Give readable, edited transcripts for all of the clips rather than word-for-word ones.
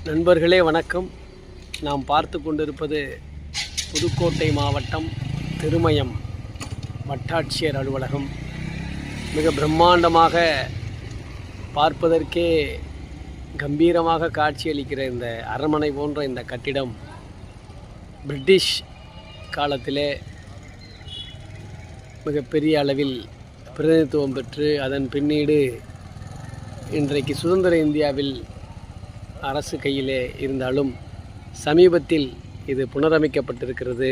நண்பர்களே வணக்கம். நாம் பார்த்து கொண்டிருப்பது புதுக்கோட்டை மாவட்டம் திருமயம் வட்டாட்சியர் அலுவலகம். மிக பிரம்மாண்டமாக பார்ப்பதற்கே கம்பீரமாக காட்சியளிக்கிற இந்த அரண்மனை போன்ற இந்த கட்டிடம் பிரிட்டிஷ் காலத்திலே மிகப்பெரிய அளவில் பிரதிநிதித்துவம் பெற்று அதன் பின்னீடு இன்றைக்கு சுதந்திர இந்தியாவில் அரசு கையிலே இருந்தாலும் சமீபத்தில் இது புனரமைக்கப்பட்டிருக்கிறது.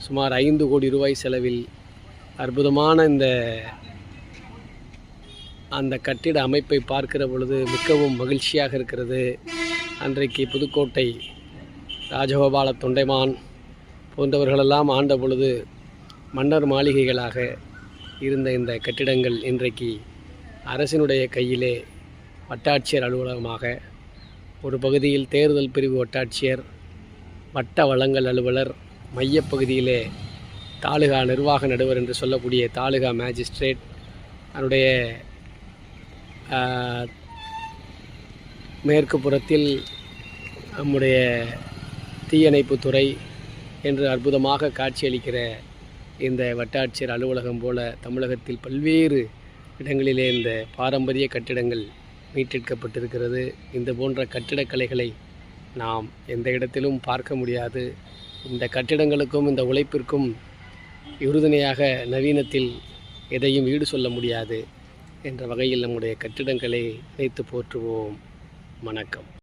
சுமார் 5 கோடி ரூபாய் செலவில் அற்புதமான அந்த கட்டிட அமைப்பை பார்க்கிற பொழுது மிகவும் மகிழ்ச்சியாக இருக்கிறது. அன்றைக்கு புதுக்கோட்டை ராஜகோபால தொண்டைமான் போன்றவர்களெல்லாம் ஆண்ட பொழுது மன்னர் மாளிகைகளாக இருந்த இந்த கட்டிடங்கள் இன்றைக்கு அரசினுடைய கையிலே வட்டாட்சியர் அலுவலகமாக, ஒரு பகுதியில் தேர்தல் பிரிவு வட்டாட்சியர், வட்ட வழங்கல் அலுவலர், மையப்பகுதியிலே தாலுகா நிர்வாக நடுவர் என்று சொல்லக்கூடிய தாலுகா மேஜிஸ்ட்ரேட், அதனுடைய மேற்கு புறத்தில் நம்முடைய தீயணைப்புத்துறை என்று அற்புதமாக காட்சியளிக்கிற இந்த வட்டாட்சியர் அலுவலகம் போல தமிழகத்தில் பல்வேறு இடங்களிலே இந்த பாரம்பரிய கட்டிடங்கள் மீட்டெடுக்கப்பட்டிருக்கிறது. இந்த போன்ற கட்டிடக்கலைகளை நாம் எந்த இடத்திலும் பார்க்க முடியாது. இந்த கட்டிடங்களுக்கும் இந்த உழைப்பிற்கும் உறுதுணையாக நவீனத்தில் எதையும் ஈடு சொல்ல முடியாது என்ற வகையில் நம்முடைய கட்டிடங்களை நினைத்து போற்றுவோம். வணக்கம்.